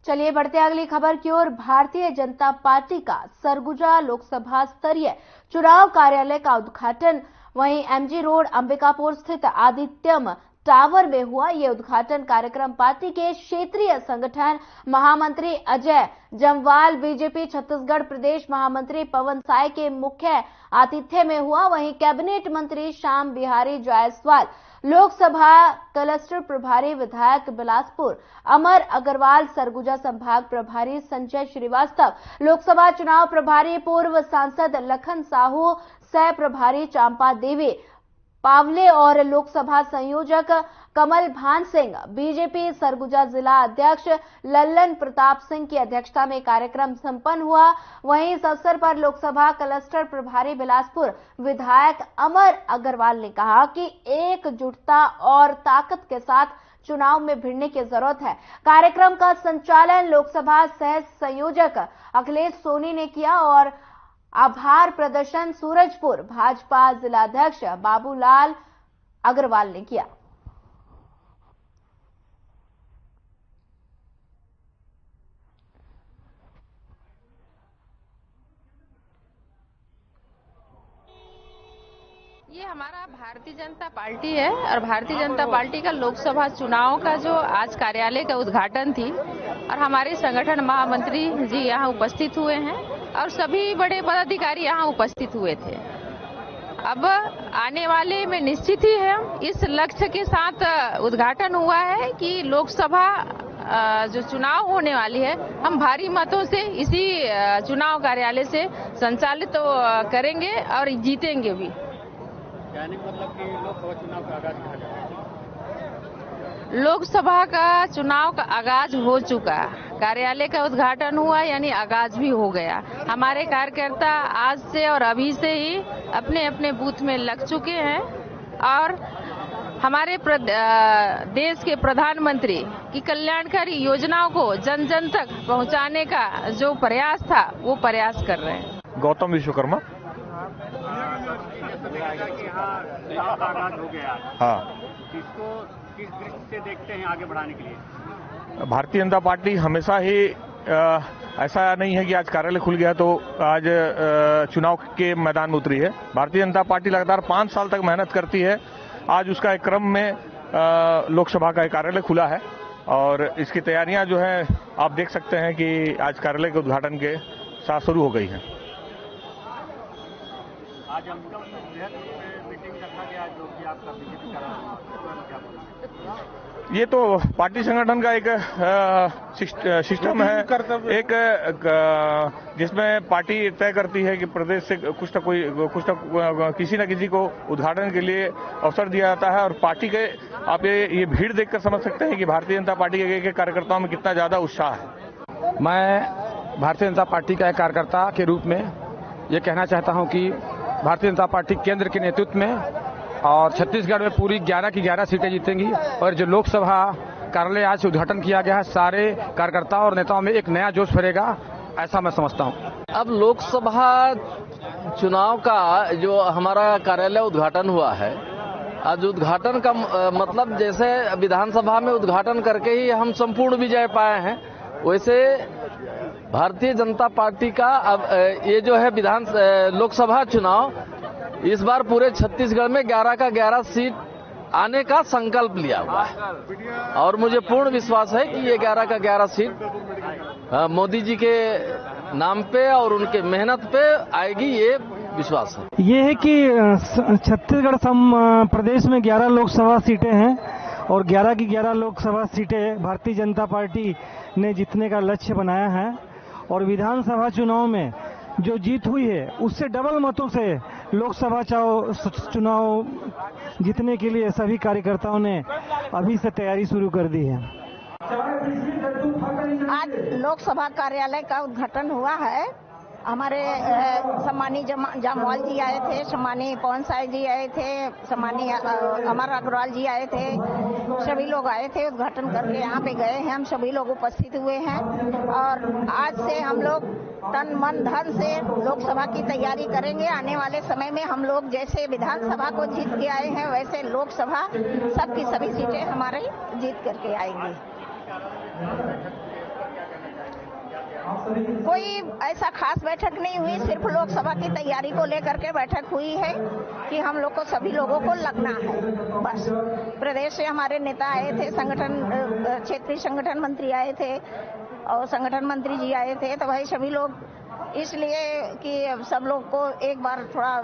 चलिए बढ़ते अगली खबर की ओर। भारतीय जनता पार्टी का सरगुजा लोकसभा स्तरीय चुनाव कार्यालय का उद्घाटन वहीं एमजी रोड अंबिकापुर स्थित आदित्यम टावर में हुआ। ये उद्घाटन कार्यक्रम पार्टी के क्षेत्रीय संगठन महामंत्री अजय जमवाल, बीजेपी छत्तीसगढ़ प्रदेश महामंत्री पवन साय के मुख्य आतिथ्य में हुआ। वहीं कैबिनेट मंत्री श्याम बिहारी जायसवाल, लोकसभा क्लस्टर प्रभारी विधायक बिलासपुर अमर अग्रवाल, सरगुजा संभाग प्रभारी संजय श्रीवास्तव, लोकसभा चुनाव प्रभारी पूर्व सांसद लखन साहू, सह प्रभारी चांपा देवी पावले और लोकसभा संयोजक कमल भान सिंह, बीजेपी सरगुजा जिला अध्यक्ष लल्लन प्रताप सिंह की अध्यक्षता में कार्यक्रम संपन्न हुआ। वहीं इस अवसर पर लोकसभा क्लस्टर प्रभारी बिलासपुर विधायक अमर अग्रवाल ने कहा कि एकजुटता और ताकत के साथ चुनाव में भिड़ने की जरूरत है। कार्यक्रम का संचालन लोकसभा सह संयोजक अखिलेश सोनी ने किया और आभार प्रदर्शन सूरजपुर भाजपा जिलाध्यक्ष बाबूलाल अग्रवाल ने किया। ये हमारा भारतीय जनता पार्टी है और भारतीय जनता पार्टी का लोकसभा चुनाव का जो आज कार्यालय का उद्घाटन थी और हमारे संगठन महामंत्री जी यहाँ उपस्थित हुए हैं और सभी बड़े पदाधिकारी यहाँ उपस्थित हुए थे। अब आने वाले में निश्चित ही है इस लक्ष्य के साथ उद्घाटन हुआ है कि लोकसभा जो चुनाव होने वाली है हम भारी मतों से इसी चुनाव कार्यालय से संचालित तो करेंगे और जीतेंगे भी। मतलब कि लोकसभा चुनाव का आगाज कहा जाता है। लोकसभा का चुनाव का आगाज हो चुका, कार्यालय का उद्घाटन हुआ यानी आगाज भी हो गया। हमारे कार्यकर्ता आज से और अभी से ही अपने अपने बूथ में लग चुके हैं और हमारे देश के प्रधानमंत्री की कल्याणकारी योजनाओं को जन जन तक पहुंचाने का जो प्रयास था वो प्रयास कर रहे हैं। गौतम विश्वकर्मा। आगाज हो गया। हाँ, इसको किस दृष्टि से देखते हैं आगे बढ़ाने के लिए? भारतीय जनता पार्टी हमेशा ही ऐसा नहीं है कि आज कार्यालय खुल गया तो आज चुनाव के मैदान में उतरी है। भारतीय जनता पार्टी लगातार 5 साल तक मेहनत करती है। आज उसका एक क्रम में लोकसभा का एक कार्यालय खुला है और इसकी तैयारियां जो है आप देख सकते हैं कि आज कार्यालय के उद्घाटन के साथ शुरू हो गई है। आज मीटिंग रखा गया जो कि आपका बीजेपी का ये तो पार्टी संगठन का एक सिस्टम है, एक जिसमें पार्टी तय करती है कि प्रदेश से कुछ न किसी न किसी को उद्घाटन के लिए अवसर दिया जाता है और पार्टी के आप ये भीड़ देखकर समझ सकते हैं कि भारतीय जनता पार्टी के कार्यकर्ताओं में कितना ज्यादा उत्साह है। मैं भारतीय जनता पार्टी का एक कार्यकर्ता के रूप में ये कहना चाहता हूं कि भारतीय जनता पार्टी केंद्र के नेतृत्व में और छत्तीसगढ़ में पूरी 11 की 11 सीटें जीतेंगी और जो लोकसभा कार्यालय आज उद्घाटन किया गया है सारे कार्यकर्ताओं और नेताओं में एक नया जोश भरेगा, ऐसा मैं समझता हूं। अब लोकसभा चुनाव का जो हमारा कार्यालय उद्घाटन हुआ है, आज उद्घाटन का मतलब जैसे विधानसभा में उद्घाटन करके ही हम संपूर्ण विजय पाए हैं, वैसे भारतीय जनता पार्टी का अब ये जो है लोकसभा चुनाव इस बार पूरे छत्तीसगढ़ में 11 का 11 सीट आने का संकल्प लिया हुआ है और मुझे पूर्ण विश्वास है कि ये 11 का 11 सीट मोदी जी के नाम पे और उनके मेहनत पे आएगी, ये विश्वास है। ये है कि छत्तीसगढ़ प्रदेश में 11 लोकसभा सीटें हैं और 11 की 11 लोकसभा सीटें भारतीय जनता पार्टी ने जीतने का लक्ष्य बनाया है और विधानसभा चुनाव में जो जीत हुई है उससे डबल मतों से लोकसभा चुनाव जीतने के लिए सभी कार्यकर्ताओं ने अभी से तैयारी शुरू कर दी है। आज लोकसभा कार्यालय का उद्घाटन हुआ है। हमारे सम्मानीय जामवाल जी आए थे, सम्मानीय पवन साय जी आए थे, सम्मानीय अमर अग्रवाल जी आए थे, सभी लोग आए थे उद्घाटन करके यहाँ पे गए हैं। हम सभी लोग उपस्थित हुए हैं और आज से हम लोग तन मन धन से लोकसभा की तैयारी करेंगे। आने वाले समय में हम लोग जैसे विधानसभा को जीत के आए हैं वैसे लोकसभा सबकी सभी सीटें हमारे जीत करके आएंगी। कोई ऐसा खास बैठक नहीं हुई, सिर्फ लोकसभा की तैयारी को लेकर के बैठक हुई है कि हम लोग को सभी लोगों को लगना है। बस प्रदेश से हमारे नेता आए थे, संगठन क्षेत्रीय संगठन मंत्री आए थे और संगठन मंत्री जी आए थे, तो भाई सभी लोग इसलिए कि सब लोग को एक बार थोड़ा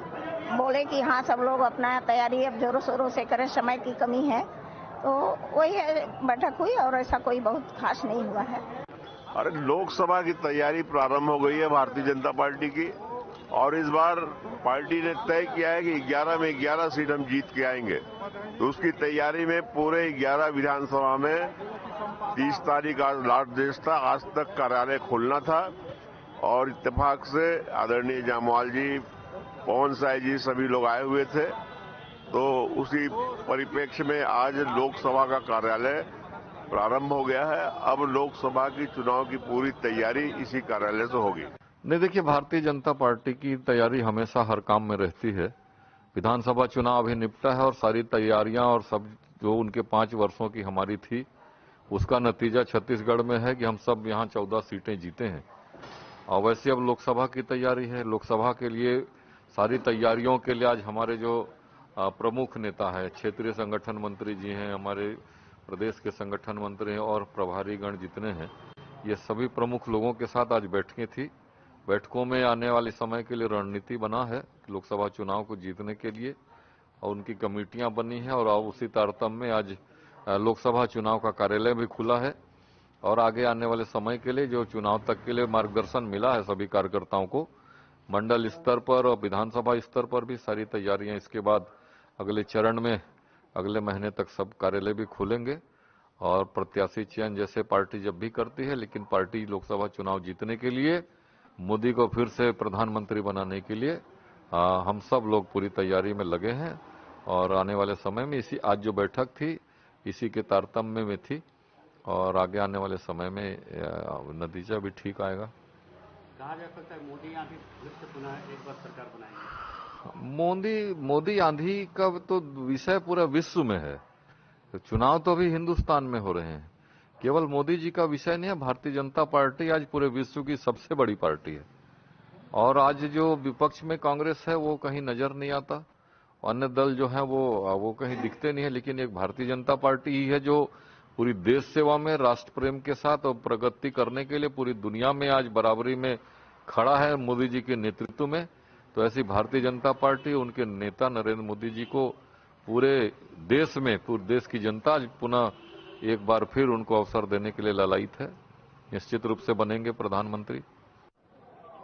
बोले कि हाँ सब लोग अपना तैयारी अब जोरों शोरों से करें, समय की कमी है, तो वही है बैठक हुई और ऐसा कोई बहुत खास नहीं हुआ है। अरे लोकसभा की तैयारी प्रारंभ हो गई है भारतीय जनता पार्टी की, और इस बार पार्टी ने तय किया है कि 11 में 11 सीट हम जीत के आएंगे। तो उसकी तैयारी में पूरे 11 विधानसभा में 30 तारीख आज लास्ट डेट था, आज तक कार्यालय खोलना था और इत्तेफाक से आदरणीय जामवाल जी, पवन साय जी सभी लोग आए हुए थे। तो उसी परिप्रेक्ष्य में आज लोकसभा का कार्यालय प्रारंभ हो गया है। अब लोकसभा की चुनाव की पूरी तैयारी इसी कार्यालय से होगी। नहीं, देखिए भारतीय जनता पार्टी की तैयारी हमेशा हर काम में रहती है। विधानसभा चुनाव अभी निपटा है और सारी तैयारियां और सब जो उनके 5 वर्षों की हमारी थी उसका नतीजा छत्तीसगढ़ में है कि हम सब यहां 14 सीटें जीते हैं। और वैसे अब लोकसभा की तैयारी है। लोकसभा के लिए सारी तैयारियों के लिए आज हमारे जो प्रमुख नेता है, क्षेत्रीय संगठन मंत्री जी हैं, हमारे प्रदेश के संगठन मंत्री हैं और प्रभारी गण जितने हैं, ये सभी प्रमुख लोगों के साथ आज बैठकें थी। बैठकों में आने वाले समय के लिए रणनीति बना है लोकसभा चुनाव को जीतने के लिए और उनकी कमेटियां बनी है। और उसी तारतम्य में आज लोकसभा चुनाव का कार्यालय भी खुला है और आगे आने वाले समय के लिए जो चुनाव तक के लिए मार्गदर्शन मिला है सभी कार्यकर्ताओं को, मंडल स्तर पर और विधानसभा स्तर पर भी सारी तैयारियां इसके बाद अगले चरण में अगले महीने तक सब कार्यालय भी खुलेंगे। और प्रत्याशी चयन जैसे पार्टी जब भी करती है, लेकिन पार्टी लोकसभा चुनाव जीतने के लिए, मोदी को फिर से प्रधानमंत्री बनाने के लिए हम सब लोग पूरी तैयारी में लगे हैं। और आने वाले समय में इसी आज जो बैठक थी इसी के तारतम्य में थी और आगे आने वाले समय में नतीजा भी ठीक आएगा। कहा जा सकता है मोदी आंधी फिर से पुनः एक बार सरकार बनाएंगे। मोदी आंधी का तो विषय पूरा विश्व में है। चुनाव तो अभी हिंदुस्तान में हो रहे हैं, केवल मोदी जी का विषय नहीं है। भारतीय जनता पार्टी आज पूरे विश्व की सबसे बड़ी पार्टी है और आज जो विपक्ष में कांग्रेस है वो कहीं नजर नहीं आता, अन्य दल जो है वो कहीं दिखते नहीं है, लेकिन एक भारतीय जनता पार्टी ही है जो पूरी देश सेवा में राष्ट्र प्रेम के साथ और प्रगति करने के लिए पूरी दुनिया में आज बराबरी में खड़ा है मोदी जी के नेतृत्व में। तो ऐसी भारतीय जनता पार्टी, उनके नेता नरेंद्र मोदी जी को पूरे देश की जनता आज पुनः एक बार फिर उनको अवसर देने के लिए ललायित है। निश्चित रूप से बनेंगे प्रधानमंत्री।